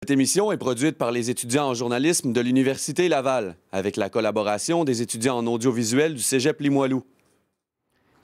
Cette émission est produite par les étudiants en journalisme de l'Université Laval, avec la collaboration des étudiants en audiovisuel du Cégep Limoilou.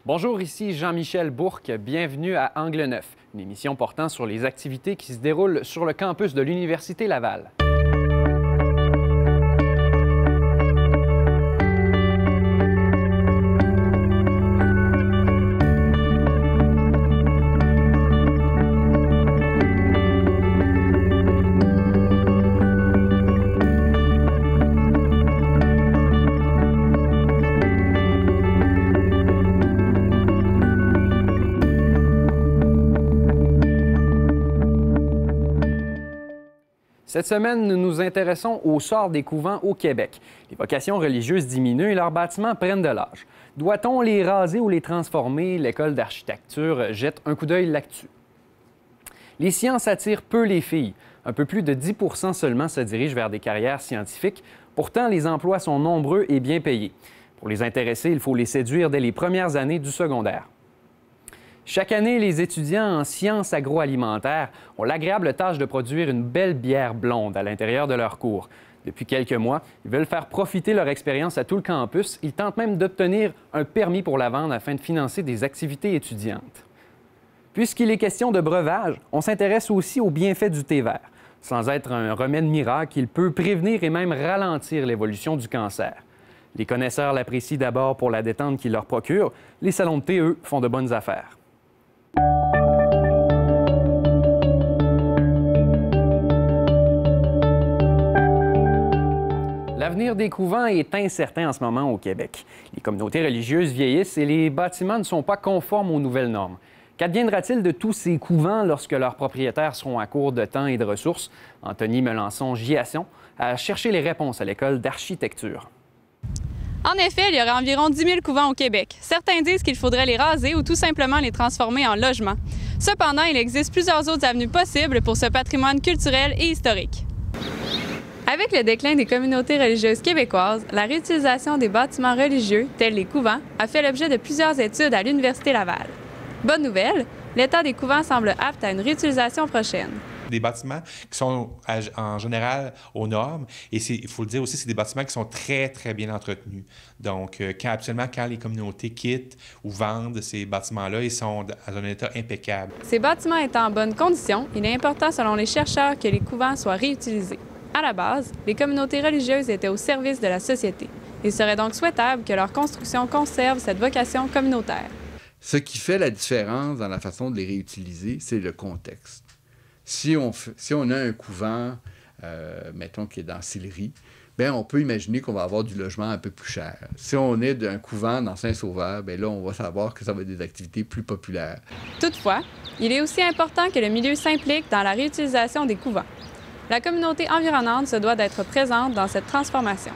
Bonjour, ici Jean-Michel Bourque. Bienvenue à Angle Neuf, une émission portant sur les activités qui se déroulent sur le campus de l'Université Laval. Cette semaine, nous nous intéressons au sort des couvents au Québec. Les vocations religieuses diminuent et leurs bâtiments prennent de l'âge. Doit-on les raser ou les transformer? L'École d'architecture jette un coup d'œil là-dessus. Les sciences attirent peu les filles. Un peu plus de 10 % seulement se dirigent vers des carrières scientifiques. Pourtant, les emplois sont nombreux et bien payés. Pour les intéresser, il faut les séduire dès les premières années du secondaire. Chaque année, les étudiants en sciences agroalimentaires ont l'agréable tâche de produire une belle bière blonde à l'intérieur de leur cours. Depuis quelques mois, ils veulent faire profiter leur expérience à tout le campus. Ils tentent même d'obtenir un permis pour la vendre afin de financer des activités étudiantes. Puisqu'il est question de breuvage, on s'intéresse aussi aux bienfaits du thé vert. Sans être un remède miracle, il peut prévenir et même ralentir l'évolution du cancer. Les connaisseurs l'apprécient d'abord pour la détente qu'il leur procure. Les salons de thé, eux, font de bonnes affaires. L'avenir des couvents est incertain en ce moment au Québec. Les communautés religieuses vieillissent et les bâtiments ne sont pas conformes aux nouvelles normes. Qu'adviendra-t-il de tous ces couvents lorsque leurs propriétaires seront à court de temps et de ressources? Anthony Melançon-Giasson a cherché les réponses à l'École d'architecture. En effet, il y aurait environ 10 000 couvents au Québec. Certains disent qu'il faudrait les raser ou tout simplement les transformer en logements. Cependant, il existe plusieurs autres avenues possibles pour ce patrimoine culturel et historique. Avec le déclin des communautés religieuses québécoises, la réutilisation des bâtiments religieux, tels les couvents, a fait l'objet de plusieurs études à l'Université Laval. Bonne nouvelle, l'état des couvents semble apte à une réutilisation prochaine. Des bâtiments qui sont en général aux normes. Et il faut le dire aussi, c'est des bâtiments qui sont très, très bien entretenus. Donc, quand les communautés quittent ou vendent ces bâtiments-là, ils sont dans un état impeccable. Ces bâtiments étant en bonne condition, il est important, selon les chercheurs, que les couvents soient réutilisés. À la base, les communautés religieuses étaient au service de la société. Il serait donc souhaitable que leur construction conserve cette vocation communautaire. Ce qui fait la différence dans la façon de les réutiliser, c'est le contexte. Si on a un couvent, mettons, qui est dans Sillery, bien, on peut imaginer qu'on va avoir du logement un peu plus cher. Si on est d'un couvent dans Saint-Sauveur, bien là, on va savoir que ça va être des activités plus populaires. Toutefois, il est aussi important que le milieu s'implique dans la réutilisation des couvents. La communauté environnante se doit d'être présente dans cette transformation.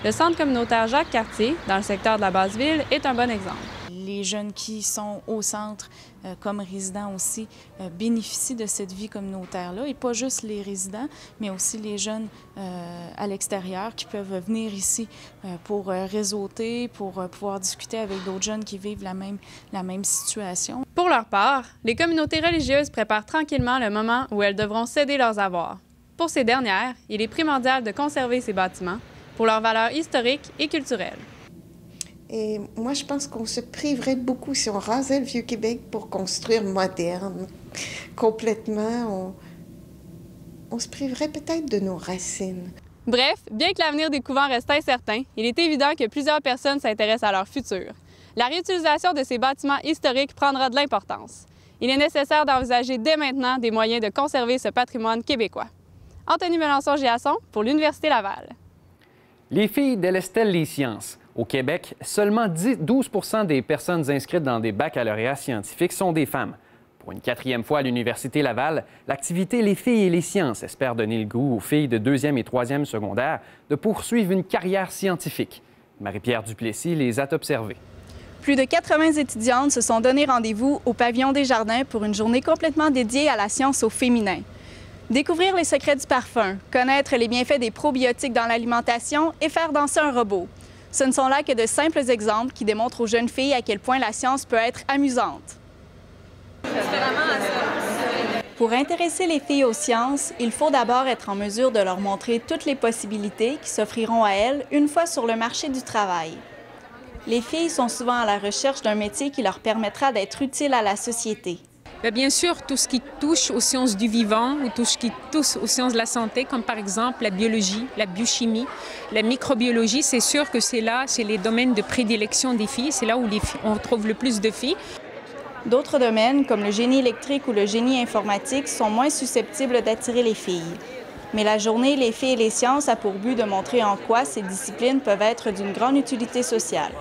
Le centre communautaire Jacques-Cartier, dans le secteur de la Basse-Ville, est un bon exemple. Les jeunes qui sont au centre, comme résidents aussi, bénéficient de cette vie communautaire-là. Et pas juste les résidents, mais aussi les jeunes à l'extérieur qui peuvent venir ici pour réseauter, pour pouvoir discuter avec d'autres jeunes qui vivent la même situation. Pour leur part, les communautés religieuses préparent tranquillement le moment où elles devront céder leurs avoirs. Pour ces dernières, il est primordial de conserver ces bâtiments pour leur valeur historique et culturelle. Et moi, je pense qu'on se priverait beaucoup si on rasait le Vieux-Québec pour construire moderne. Complètement, on se priverait peut-être de nos racines. Bref, bien que l'avenir des couvents reste incertain, il est évident que plusieurs personnes s'intéressent à leur futur. La réutilisation de ces bâtiments historiques prendra de l'importance. Il est nécessaire d'envisager dès maintenant des moyens de conserver ce patrimoine québécois. Anthony Melançon-Giasson pour l'Université Laval. Les filles délestent les sciences. Au Québec, seulement 12 % des personnes inscrites dans des baccalauréats scientifiques sont des femmes. Pour une 4e fois à l'Université Laval, l'activité Les filles et les sciences espère donner le goût aux filles de 2e et 3e secondaire de poursuivre une carrière scientifique. Marie-Pierre Duplessis les a observées. Plus de 80 étudiantes se sont donné rendez-vous au Pavillon des Jardins pour une journée complètement dédiée à la science au féminin. Découvrir les secrets du parfum, connaître les bienfaits des probiotiques dans l'alimentation et faire danser un robot. Ce ne sont là que de simples exemples qui démontrent aux jeunes filles à quel point la science peut être amusante. Pour intéresser les filles aux sciences, il faut d'abord être en mesure de leur montrer toutes les possibilités qui s'offriront à elles une fois sur le marché du travail. Les filles sont souvent à la recherche d'un métier qui leur permettra d'être utiles à la société. Bien sûr, tout ce qui touche aux sciences du vivant ou tout ce qui touche aux sciences de la santé, comme par exemple la biologie, la biochimie, la microbiologie, c'est sûr que c'est les domaines de prédilection des filles. C'est là où on trouve le plus de filles. D'autres domaines, comme le génie électrique ou le génie informatique, sont moins susceptibles d'attirer les filles. Mais la journée Les filles et les sciences a pour but de montrer en quoi ces disciplines peuvent être d'une grande utilité sociale.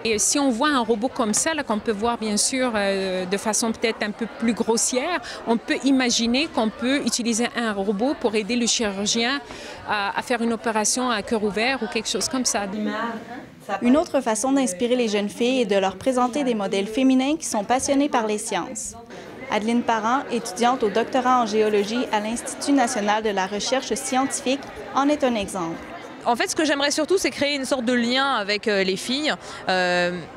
Et si on voit un robot comme ça, qu'on peut voir bien sûr de façon peut-être un peu plus grossière, on peut imaginer qu'on peut utiliser un robot pour aider le chirurgien à faire une opération à cœur ouvert ou quelque chose comme ça. Une autre façon d'inspirer les jeunes filles est de leur présenter des modèles féminins qui sont passionnés par les sciences. Adeline Parent, étudiante au doctorat en géologie à l'Institut national de la recherche scientifique, en est un exemple. En fait, ce que j'aimerais surtout, c'est créer une sorte de lien avec les filles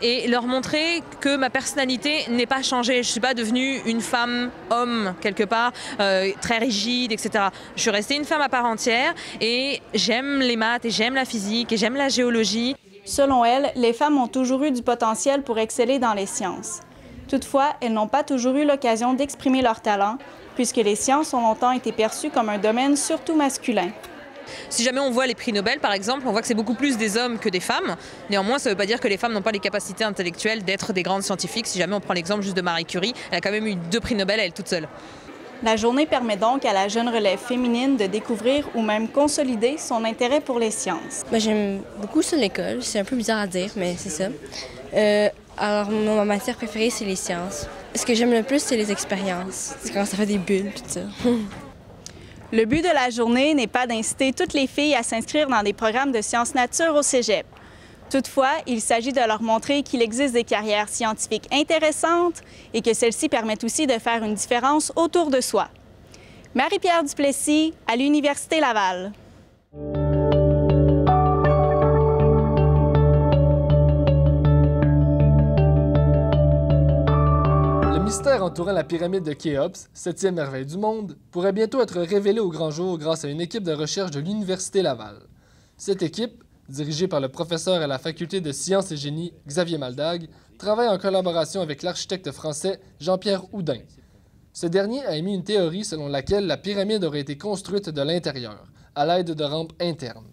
et leur montrer que ma personnalité n'est pas changée. Je ne suis pas devenue une femme-homme, quelque part, très rigide, etc. Je suis restée une femme à part entière et j'aime les maths et j'aime la physique et j'aime la géologie. Selon elle, les femmes ont toujours eu du potentiel pour exceller dans les sciences. Toutefois, elles n'ont pas toujours eu l'occasion d'exprimer leur talent, puisque les sciences ont longtemps été perçues comme un domaine surtout masculin. Si jamais on voit les prix Nobel, par exemple, on voit que c'est beaucoup plus des hommes que des femmes. Néanmoins, ça ne veut pas dire que les femmes n'ont pas les capacités intellectuelles d'être des grandes scientifiques. Si jamais on prend l'exemple juste de Marie Curie, elle a quand même eu 2 prix Nobel à elle toute seule. La journée permet donc à la jeune relève féminine de découvrir ou même consolider son intérêt pour les sciences. J'aime beaucoup ça l'école. C'est un peu bizarre à dire, mais c'est ça. Alors, ma matière préférée, c'est les sciences. Ce que j'aime le plus, c'est les expériences. C'est quand ça fait des bulles, tout ça. Le but de la journée n'est pas d'inciter toutes les filles à s'inscrire dans des programmes de sciences nature au cégep. Toutefois, il s'agit de leur montrer qu'il existe des carrières scientifiques intéressantes et que celles-ci permettent aussi de faire une différence autour de soi. Marie-Pierre Duplessis, à l'Université Laval. Le mystère entourant la pyramide de Khéops, 7e merveille du monde, pourrait bientôt être révélé au grand jour grâce à une équipe de recherche de l'Université Laval. Cette équipe, dirigée par le professeur à la faculté de sciences et génie Xavier Maldag, travaille en collaboration avec l'architecte français Jean-Pierre Houdin. Ce dernier a émis une théorie selon laquelle la pyramide aurait été construite de l'intérieur, à l'aide de rampes internes.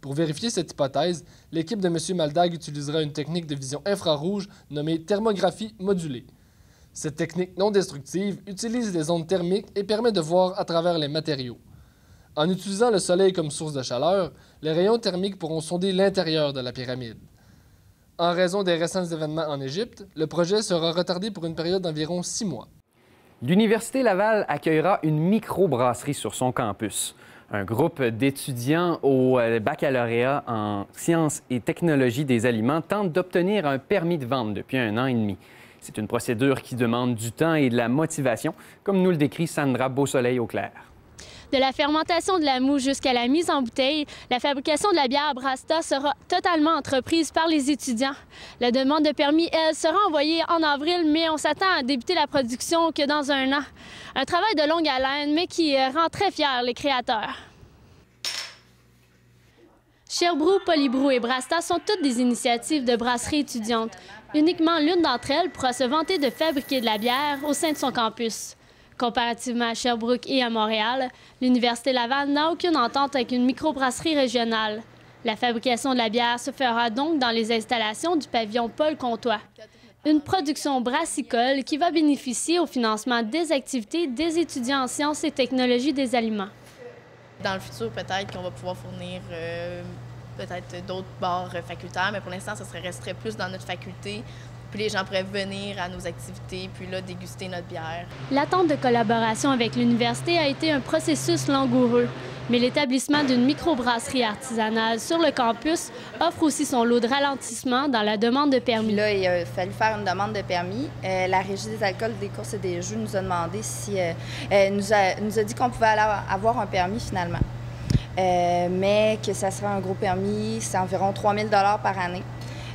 Pour vérifier cette hypothèse, l'équipe de M. Maldag utilisera une technique de vision infrarouge nommée thermographie modulée. Cette technique non destructive utilise les ondes thermiques et permet de voir à travers les matériaux. En utilisant le soleil comme source de chaleur, les rayons thermiques pourront sonder l'intérieur de la pyramide. En raison des récents événements en Égypte, le projet sera retardé pour une période d'environ 6 mois. L'Université Laval accueillera une microbrasserie sur son campus. Un groupe d'étudiants au baccalauréat en sciences et technologies des aliments tente d'obtenir un permis de vente depuis 1 an et demi. C'est une procédure qui demande du temps et de la motivation, comme nous le décrit Sandra Beausoleil-Auclair. De la fermentation de la moût jusqu'à la mise en bouteille, la fabrication de la bière Brasta sera totalement entreprise par les étudiants. La demande de permis, elle, sera envoyée en avril, mais on s'attend à débuter la production que dans 1 an. Un travail de longue haleine, mais qui rend très fiers les créateurs. Sherbrooke, Polybrou et Brasta sont toutes des initiatives de brasseries étudiantes. Uniquement l'une d'entre elles pourra se vanter de fabriquer de la bière au sein de son campus. Comparativement à Sherbrooke et à Montréal, l'Université Laval n'a aucune entente avec une microbrasserie régionale. La fabrication de la bière se fera donc dans les installations du pavillon Paul Comtois. Une production brassicole qui va bénéficier au financement des activités des étudiants en sciences et technologies des aliments. Dans le futur, peut-être qu'on va pouvoir fournir peut-être d'autres bars facultaires, mais pour l'instant, ça resterait plus dans notre faculté. Puis les gens pourraient venir à nos activités, puis là, déguster notre bière. L'attente de collaboration avec l'université a été un processus langoureux, mais l'établissement d'une microbrasserie artisanale sur le campus offre aussi son lot de ralentissement dans la demande de permis. Puis là, il a fallu faire une demande de permis. La Régie des alcools, des courses et des jeux nous a demandé si... nous a dit qu'on pouvait avoir un permis finalement, mais que ça serait un gros permis, c'est environ 3 000 $ par année.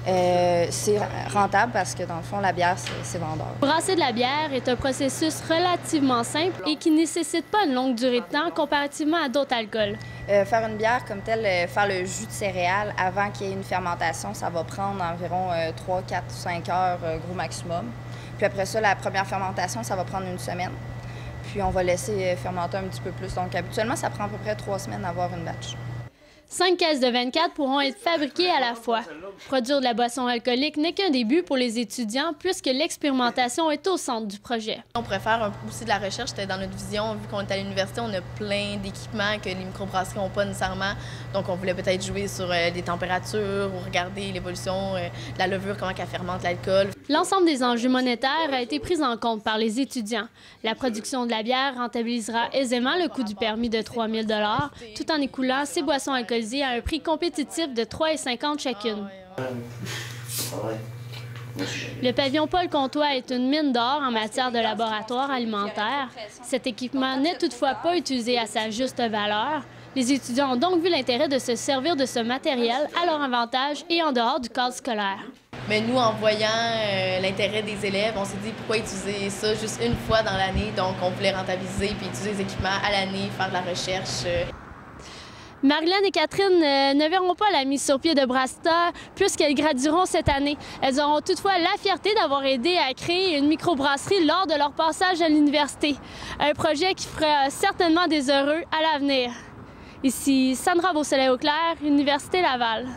C'est rentable parce que, dans le fond, la bière, c'est vendeur. Brasser de la bière est un processus relativement simple et qui ne nécessite pas une longue durée de temps comparativement à d'autres alcools. Faire une bière comme telle, faire le jus de céréales avant qu'il y ait une fermentation, ça va prendre environ 3, 4, 5 heures gros maximum. Puis après ça, la première fermentation, ça va prendre 1 semaine. Puis on va laisser fermenter un petit peu plus. Donc habituellement, ça prend à peu près 3 semaines à avoir une batch. 5 caisses de 24 pourront être fabriquées à la fois. Produire de la boisson alcoolique n'est qu'un début pour les étudiants puisque l'expérimentation est au centre du projet. On pourrait faire aussi de la recherche, c'était dans notre vision. Vu qu'on est à l'université, on a plein d'équipements que les microbrasseries n'ont pas nécessairement. Donc on voulait peut-être jouer sur des températures ou regarder l'évolution de la levure, comment elle fermente l'alcool. L'ensemble des enjeux monétaires a été pris en compte par les étudiants. La production de la bière rentabilisera aisément le coût du permis de 3 000 $ tout en écoulant ces boissons alcoolisées à un prix compétitif de 3,50 $ chacune. Le pavillon Paul Comtois est une mine d'or en matière de laboratoire alimentaire. Cet équipement n'est toutefois pas utilisé à sa juste valeur. Les étudiants ont donc vu l'intérêt de se servir de ce matériel à leur avantage et en dehors du cadre scolaire. Mais nous, en voyant l'intérêt des élèves, on s'est dit pourquoi utiliser ça juste une fois dans l'année. Donc, on voulait rentabiliser puis utiliser les équipements à l'année, faire de la recherche. Marilyn et Catherine ne verront pas la mise sur pied de Brasta puisqu'elles gradueront cette année. Elles auront toutefois la fierté d'avoir aidé à créer une microbrasserie lors de leur passage à l'université. Un projet qui fera certainement des heureux à l'avenir. Ici Sandra Beausoleil-Auclair, Université Laval.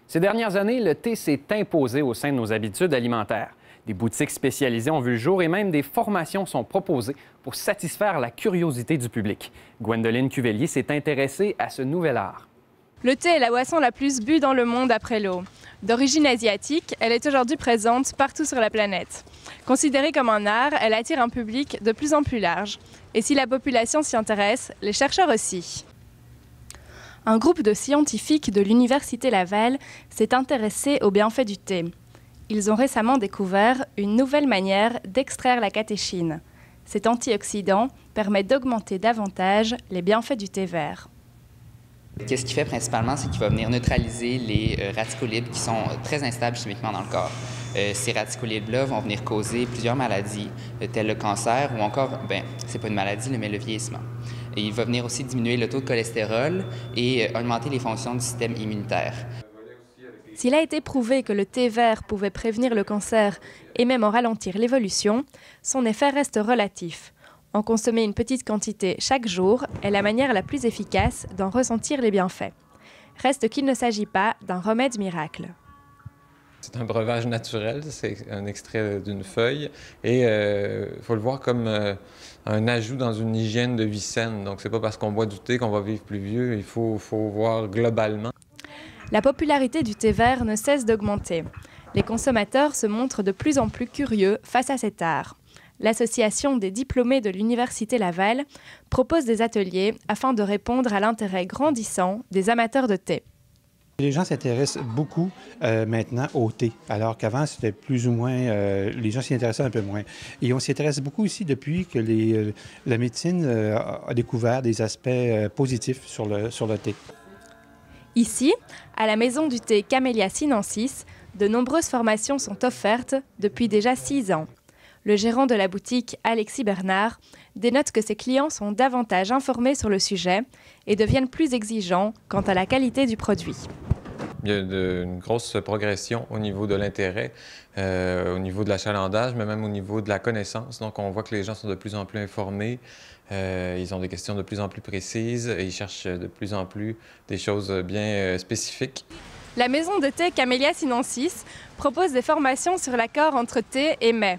Ces dernières années, le thé s'est imposé au sein de nos habitudes alimentaires. Des boutiques spécialisées ont vu le jour et même des formations sont proposées pour satisfaire la curiosité du public. Gwendoline Cuvelier s'est intéressée à ce nouvel art. Le thé est la boisson la plus bue dans le monde après l'eau. D'origine asiatique, elle est aujourd'hui présente partout sur la planète. Considérée comme un art, elle attire un public de plus en plus large. Et si la population s'y intéresse, les chercheurs aussi. Un groupe de scientifiques de l'Université Laval s'est intéressé aux bienfaits du thé. Ils ont récemment découvert une nouvelle manière d'extraire la catéchine. Cet antioxydant permet d'augmenter davantage les bienfaits du thé vert. Qu'est-ce qu'il fait principalement, c'est qu'il va venir neutraliser les radicaux libres qui sont très instables chimiquement dans le corps. Ces radicaux libres-là vont venir causer plusieurs maladies, telles le cancer ou encore, c'est pas une maladie, mais le vieillissement. Et il va venir aussi diminuer le taux de cholestérol et augmenter les fonctions du système immunitaire. S'il a été prouvé que le thé vert pouvait prévenir le cancer et même en ralentir l'évolution, son effet reste relatif. En consommer une petite quantité chaque jour est la manière la plus efficace d'en ressentir les bienfaits. Reste qu'il ne s'agit pas d'un remède miracle. C'est un breuvage naturel, c'est un extrait d'une feuille et il faut le voir comme un ajout dans une hygiène de vie saine. Donc c'est pas parce qu'on boit du thé qu'on va vivre plus vieux, il faut voir globalement. La popularité du thé vert ne cesse d'augmenter. Les consommateurs se montrent de plus en plus curieux face à cet art. L'Association des diplômés de l'Université Laval propose des ateliers afin de répondre à l'intérêt grandissant des amateurs de thé. Les gens s'intéressent beaucoup maintenant au thé, alors qu'avant, c'était plus ou moins... les gens s'y intéressaient un peu moins. Et on s'y intéresse beaucoup aussi depuis que la médecine a découvert des aspects positifs sur le thé. Ici, à la maison du thé Camellia sinensis, de nombreuses formations sont offertes depuis déjà 6 ans. Le gérant de la boutique, Alexis Bernard, dénote que ses clients sont davantage informés sur le sujet et deviennent plus exigeants quant à la qualité du produit. Il y a une grosse progression au niveau de l'intérêt, au niveau de l'achalandage, mais même au niveau de la connaissance. Donc, on voit que les gens sont de plus en plus informés, ils ont des questions de plus en plus précises et ils cherchent de plus en plus des choses bien spécifiques. La maison de thé Camellia sinensis propose des formations sur l'accord entre thé et mets.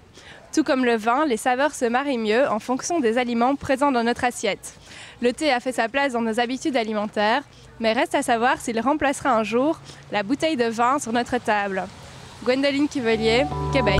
Tout comme le vin, les saveurs se marient mieux en fonction des aliments présents dans notre assiette. Le thé a fait sa place dans nos habitudes alimentaires, mais reste à savoir s'il remplacera un jour la bouteille de vin sur notre table. Gwendoline Cuvelier, Québec.